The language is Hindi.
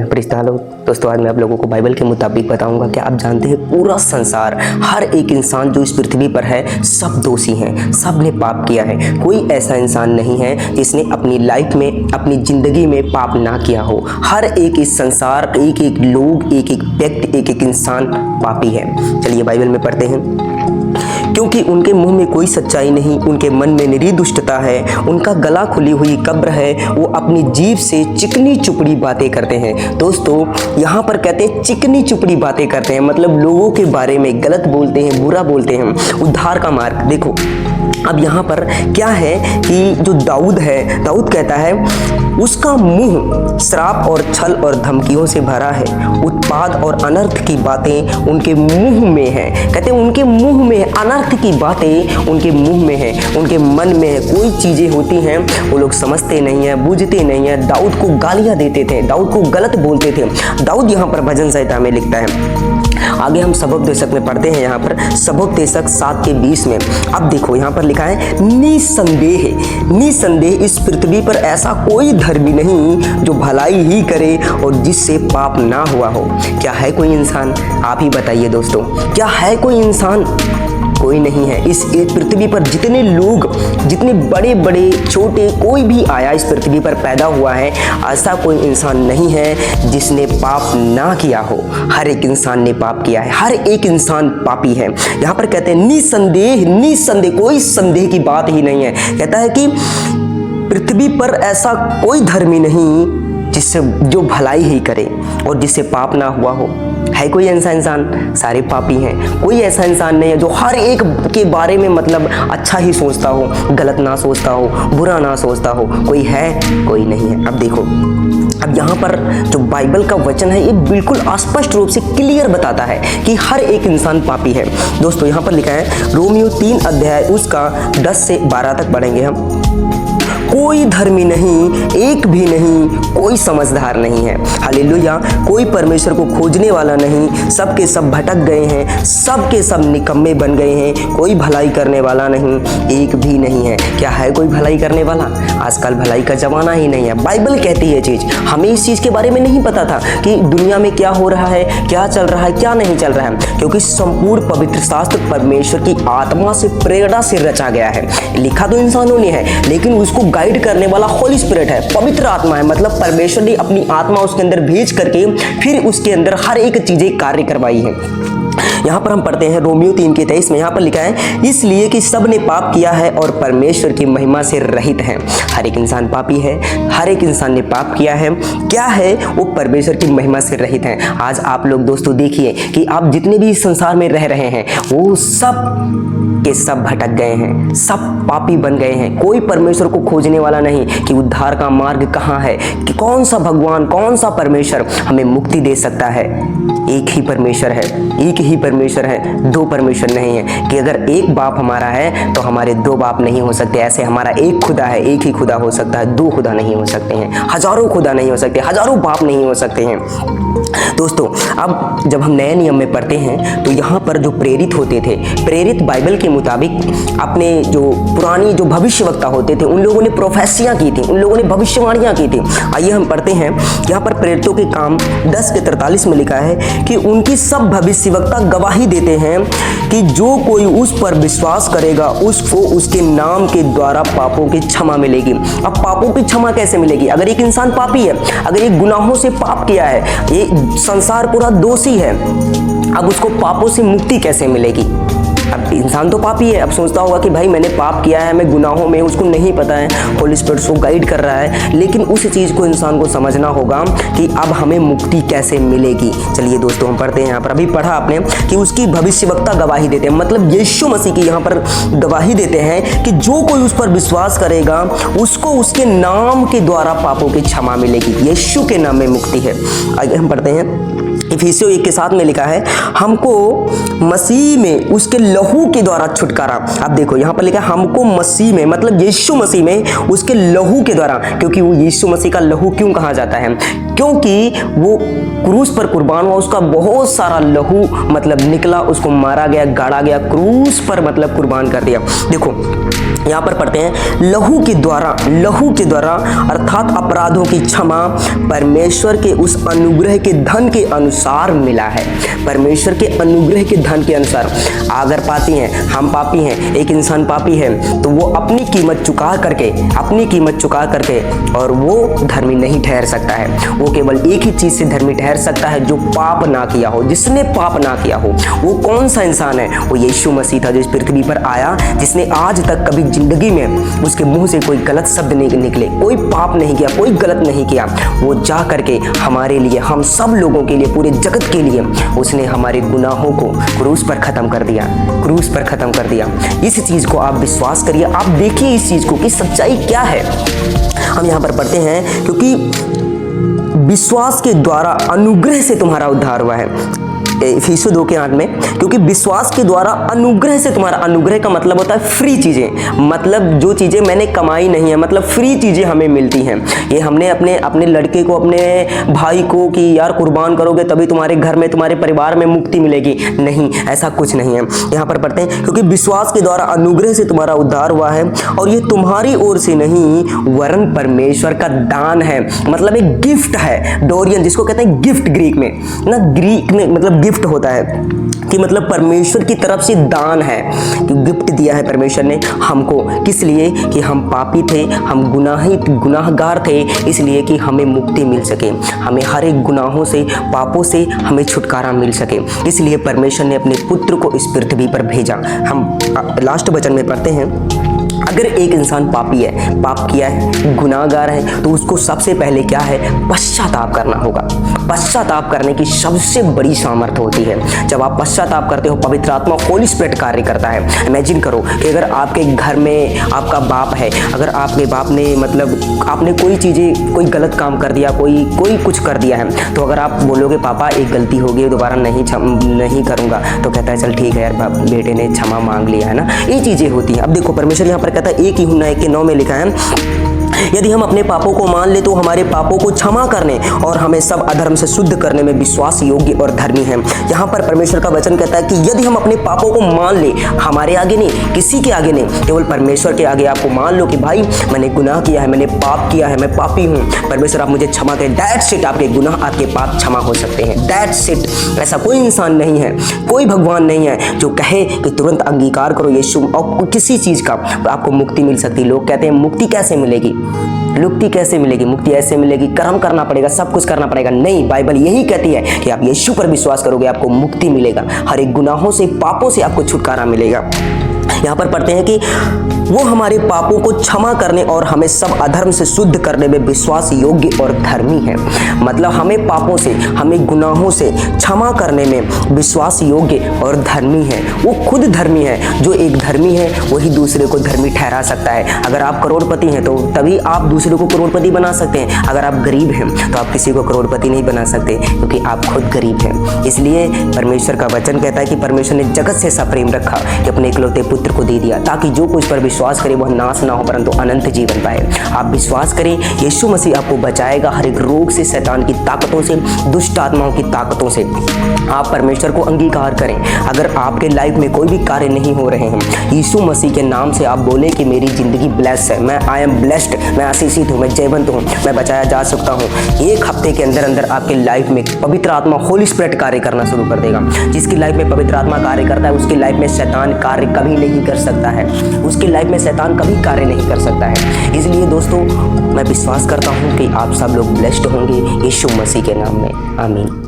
हेलो दोस्तों, आज मैं आप लोगों को बाइबल के मुताबिक बताऊंगा कि आप जानते हैं पूरा संसार, हर एक इंसान जो इस पृथ्वी पर है, सब दोषी हैं, सब ने पाप किया है। कोई ऐसा इंसान नहीं है जिसने अपनी लाइफ में, अपनी ज़िंदगी में पाप ना किया हो। हर एक इस संसार, एक एक लोग, एक एक व्यक्ति, एक एक इंसान पापी है। चलिए बाइबल में पढ़ते हैं। क्योंकि उनके मुंह में कोई सच्चाई नहीं, उनके मन में निरी दुष्टता है, उनका गला खुली हुई कब्र है, वो अपनी जीभ से चिकनी चुपड़ी बातें करते हैं। दोस्तों, यहाँ पर कहते हैं चिकनी चुपड़ी बातें करते हैं, मतलब लोगों के बारे में गलत बोलते हैं, बुरा बोलते हैं। उद्धार का मार्ग देखो। अब यहाँ पर क्या है कि जो दाऊद है, दाऊद कहता है उसका मुंह श्राप और छल और धमकियों से भरा है, उत्पाद और अनर्थ की बातें उनके मुंह में है। कहते हैं उनके मुंह में अनर्थ की बातें उनके मुंह में है, उनके मन में है। कोई चीजें होती हैं वो लोग समझते नहीं है, बूझते नहीं है। दाऊद को गालियां देते थे, दाऊद को गलत बोलते थे। दाऊद यहाँ पर भजन संहिता में लिखता है। आगे हम सबक देशक में पढ़ते हैं, यहाँ पर सबक देशक 7:20 में। अब देखो यहाँ पर लिखा है निसंदेह, निसंदेह इस पृथ्वी पर ऐसा कोई धर्मी नहीं जो भलाई ही करे और जिससे पाप ना हुआ हो। क्या है कोई इंसान? आप ही बताइए दोस्तों, क्या है कोई इंसान? कोई नहीं है। इस पृथ्वी पर जितने लोग, जितने बड़े बड़े छोटे, कोई भी आया इस पृथ्वी पर पैदा हुआ है, ऐसा कोई इंसान नहीं है जिसने पाप ना किया हो। हर एक इंसान ने पाप किया है, हर एक इंसान पापी है। यहाँ पर कहते हैं निसंदेह, निसंदेह, कोई संदेह की बात ही नहीं है। कहता है कि पृथ्वी पर ऐसा कोई धर्मी नहीं जिससे जो भलाई ही करे और जिससे पाप ना हुआ हो। है कोई ऐसा इंसान? सारे पापी हैं। कोई ऐसा इंसान नहीं है जो हर एक के बारे में मतलब अच्छा ही सोचता हो, गलत ना सोचता हो, बुरा ना सोचता हो। कोई है? कोई नहीं है। अब देखो, अब यहाँ पर जो बाइबल का वचन है ये बिल्कुल स्पष्ट रूप से क्लियर बताता है कि हर एक इंसान पापी है। दोस्तों यहाँ पर लिखा है रोमियो 3 अध्याय उसका 10 से 12 तक पढ़ेंगे हम। कोई धर्मी नहीं, एक भी नहीं, कोई समझदार नहीं है। हालेलुया। कोई परमेश्वर को खोजने वाला नहीं, सबके सब भटक गए हैं, सबके सब निकम्मे बन गए हैं। कोई भलाई करने वाला नहीं, एक भी नहीं है। क्या है कोई भलाई करने वाला? आजकल भलाई का जमाना ही नहीं है। बाइबल कहती है चीज, हमें इस चीज के बारे में नहीं पता था कि दुनिया में क्या हो रहा है, क्या चल रहा है, क्या नहीं चल रहा है, क्योंकि संपूर्ण पवित्र शास्त्र परमेश्वर की आत्मा से, प्रेरणा से रचा गया है। लिखा तो इंसानों ने है, लेकिन उसको गाइड करने वाला होली स्पिरिट है, पवित्र आत्मा है। मतलब परमेश्वर ने अपनी आत्मा उसके अंदर भेज करके फिर उसके अंदर हर एक चीजें कार्य करवाई है। यहाँ पर हम पढ़ते हैं रोमियो 3:23 में। यहाँ पर लिखा है इसलिए कि सब ने पाप किया है और परमेश्वर की महिमा से रहित हैं। हर एक इंसान पापी है, हर एक इंसान ने पाप किया है। क्या है वो? परमेश्वर की महिमा से रहित हैं। आज आप लोग दोस्तों देखिए कि आप जितने भी इस संसार में रह रहे हैं वो सब के सब भटक गए हैं, सब पापी बन गए हैं। कोई परमेश्वर को खोजने वाला नहीं कि उद्धार का मार्ग कहाँ है, कि कौन सा भगवान, कौन सा परमेश्वर हमें मुक्ति दे सकता है। एक ही परमेश्वर है, एक ही परमेश्वर है, दो परमेश्वर नहीं है। कि अगर एक बाप हमारा है तो हमारे दो बाप नहीं हो सकते। ऐसे हमारा एक खुदा है, एक ही खुदा हो सकता है, दो खुदा नहीं हो सकते हैं, हजारों खुदा नहीं हो सकते, हजारों बाप नहीं हो सकते हैं। दोस्तों अब जब हम नए नियम में पढ़ते हैं तो यहाँ पर जो प्रेरित होते थे, प्रेरित बाइबल के मुताबिक अपने जो पुरानी जो भविष्यवक्ता होते थे, उन लोगों ने प्रोफेसियां की थी, उन लोगों ने भविष्यवाणियां की थी। आइए हम पढ़ते हैं। यहाँ पर प्रेरितों के काम 10:43 में लिखा है कि उनकी सब भविष्यवक्ता गवाही देते हैं कि जो कोई उस पर विश्वास करेगा उसको उसके नाम के द्वारा पापों की क्षमा मिलेगी। अब पापों की क्षमा कैसे मिलेगी? अगर एक इंसान पापी है, अगर एक गुनाहों से पाप किया है, ये संसार पूरा दोषी है, अब उसको पापों से मुक्ति कैसे मिलेगी? अब इंसान तो पापी है, अब सोचता होगा कि भाई मैंने पाप किया है, मैं गुनाहों में, उसको नहीं पता है, होली स्पिरिट उसको गाइड कर रहा है। लेकिन उस चीज़ को इंसान को समझना होगा कि अब हमें मुक्ति कैसे मिलेगी। चलिए दोस्तों हम पढ़ते हैं। यहाँ पर अभी पढ़ा आपने कि उसकी भविष्यवक्ता गवाही देते हैं, मतलब यीशु मसीह की यहाँ पर गवाही देते हैं कि जो कोई उस पर विश्वास करेगा उसको उसके नाम के द्वारा पापों की क्षमा मिलेगी। यीशु के नाम में मुक्ति है। आगे हम पढ़ते हैं। इफिसियों 1:7 में लिखा है हमको मसीह में उसके लहू के द्वारा छुटकारा। अब देखो यहाँ पर लिखा है हमको मसीह में, मतलब यीशु मसीह में उसके लहू के द्वारा। क्योंकि वो यीशु मसीह का लहू क्यों कहा जाता है? क्योंकि वो क्रूस पर कुर्बान हुआ, उसका बहुत सारा लहू मतलब निकला, उसको मारा गया, गाड़ा गया, क्रूस पर मतलब कुर्बान कर दिया। देखो यहाँ पर पढ़ते हैं, लहू के द्वारा अर्थात अपराधों की क्षमा परमेश्वर के उस अनुग्रह के धन के अनुसार मिला है। परमेश्वर के अनुग्रह के धन के अनुसार अगर पाती हैं, हम पापी हैं, एक इंसान पापी है, तो वो अपनी कीमत चुका करके और वो धर्मी नहीं ठहर सकता है। वो केवल एक ही चीज से धर्मी ठहर सकता है, जो पाप ना किया हो, जिसने पाप ना किया हो। वो कौन सा इंसान है? वो यीशु मसीह था, जो इस पृथ्वी पर आया, जिसने आज तक कभी जिंदगी में उसके मुंह से कोई गलत शब्द नहीं निकले, कोई पाप नहीं किया, कोई गलत नहीं किया। वो जा करके हमारे लिए, हम सब लोगों के लिए, पूरे जगत के लिए उसने हमारे गुनाहों को क्रूस पर खत्म कर दिया। इस चीज को आप विश्वास करिए, आप देखिए इस चीज को कि सच्चाई क्या है। हम यहाँ पर पढ़ते हैं, क्योंकि विश्वास के द्वारा अनुग्रह से तुम्हारा उद्धार हुआ है। इफिसियों 2:8 में, क्योंकि विश्वास के द्वारा अनुग्रह से तुम्हारा, अनुग्रह का मतलब होता है फ्री चीजें, मतलब जो चीजें मैंने कमाई नहीं है, मतलब फ्री चीजें हमें मिलती हैं। ये हमने अपने लड़के को, अपने भाई को कि यार कुर्बान करोगे तभी तुम्हारे घर में, तुम्हारे परिवार में मुक्ति मिलेगी, नहीं, ऐसा कुछ नहीं है। यहाँ पर पढ़ते हैं, क्योंकि विश्वास के द्वारा अनुग्रह से तुम्हारा उद्धार हुआ है, और ये तुम्हारी ओर से नहीं वरन परमेश्वर का दान है। मतलब एक गिफ्ट है, डोरियन जिसको कहते हैं गिफ्ट, ग्रीक में मतलब गिफ्ट होता है कि मतलब परमेश्वर की तरफ से दान है, कि गिफ्ट दिया है परमेश्वर ने हमको। किस लिए? कि हम पापी थे, हम गुनाहगार थे, इसलिए कि हमें मुक्ति मिल सके, हमें हर एक गुनाहों से, पापों से हमें छुटकारा मिल सके। इसलिए परमेश्वर ने अपने पुत्र को इस पृथ्वी पर भेजा। हम लास्ट वचन में पढ़ते हैं, अगर एक इंसान पापी है, पाप किया है, गुनाहगार है, तो उसको सबसे पहले क्या है? पश्चाताप करना होगा। पश्चाताप करने की सबसे बड़ी सामर्थ्य होती है। जब आप पश्चाताप करते हो, पवित्र आत्मा, होली स्पिरिट कार्य करता है। इमेजिन करो कि अगर आपके घर में आपका बाप है, अगर आपके बाप ने मतलब आपने कोई गलत काम कर दिया, कोई कुछ कर दिया है, तो अगर आप बोलोगे पापा एक गलती हो गई, दोबारा नहीं करूँगा, तो कहता है चल ठीक है यार, बेटे ने क्षमा मांग लिया है ना। ये चीज़ें होती हैं। अब देखो परमेश्वर यहाँ पर कहता है, 1 यूहन्ना 1:9 में लिखा है, यदि हम अपने पापों को मान ले तो हमारे पापों को क्षमा करने और हमें सब अधर्म से शुद्ध करने में विश्वास योग्य और धर्मी है। यहाँ पर परमेश्वर का वचन कहता है कि यदि हम अपने पापों को मान ले, हमारे आगे नहीं, किसी के आगे नहीं, केवल परमेश्वर के आगे आपको मान लो कि भाई मैंने गुनाह किया है, मैंने पाप किया है, मैं पापी हूँ, परमेश्वर आप मुझे क्षमा करें। दैट्स इट, आपके गुनाह, आपके पाप क्षमा हो सकते हैं। That's it. ऐसा कोई इंसान नहीं है, कोई भगवान नहीं है जो कहे कि तुरंत अंगीकार करो यीशु और किसी चीज़ का आपको मुक्ति मिल सकती है। लोग कहते हैं मुक्ति कैसे मिलेगी? मुक्ति ऐसे मिलेगी, कर्म करना पड़ेगा, सब कुछ करना पड़ेगा। नहीं, बाइबल यही कहती है कि आप यीशु पर विश्वास करोगे, आपको मुक्ति मिलेगा, हर एक गुनाहों से, पापों से आपको छुटकारा मिलेगा। यहाँ पर पढ़ते हैं कि वो हमारे पापों को क्षमा करने और हमें सब अधर्म से शुद्ध करने में विश्वास योग्य और धर्मी है। मतलब हमें पापों से, हमें गुनाहों से क्षमा करने में विश्वास योग्य और धर्मी है। वो खुद धर्मी है। जो एक धर्मी है वही दूसरे को धर्मी ठहरा सकता है। अगर आप करोड़पति हैं तो तभी आप दूसरे को करोड़पति बना सकते हैं। अगर आप गरीब हैं तो आप किसी को करोड़पति नहीं बना सकते, क्योंकि आप खुद गरीब हैं। इसलिए परमेश्वर का वचन कहता है कि परमेश्वर ने जगत से ऐसा प्रेम रखा कि अपने इकलौते पुत्र को दे दिया, ताकि जो कुछ पर विश्वास करे वह नाश ना हो परंतु अनंत जीवन पाए। आप विश्वास करें, यीशु मसीह आपको बचाएगा हर एक रोग से, शैतान की ताकतों से, दुष्ट आत्माओं की ताकतों से। आप परमेश्वर को अंगीकार करें। अगर आपके लाइफ में कोई भी कार्य नहीं हो रहे हैं, यीशु मसीह के नाम से आप बोले कि मेरी जिंदगी ब्लेस्ड है, मैं आई एम ब्लेस्ड, मैं आशीषित हूँ, मैं जयवंत हूँ, मैं बचाया जा सकता हूँ। 1 हफ्ते के अंदर अंदर आपके लाइफ में पवित्र आत्मा, होली स्पिरिट कार्य करना शुरू कर देगा। जिसकी लाइफ में पवित्र आत्मा कार्य करता है उसकी लाइफ में शैतान कार्य कभी नहीं कर सकता है। उसकी लाइफ में शैतान कभी कार्य नहीं कर सकता है। इसलिए दोस्तों, मैं विश्वास करता हूँ कि आप सब लोग ब्लेस्ड होंगे यीशु मसीह के नाम में। आमीन।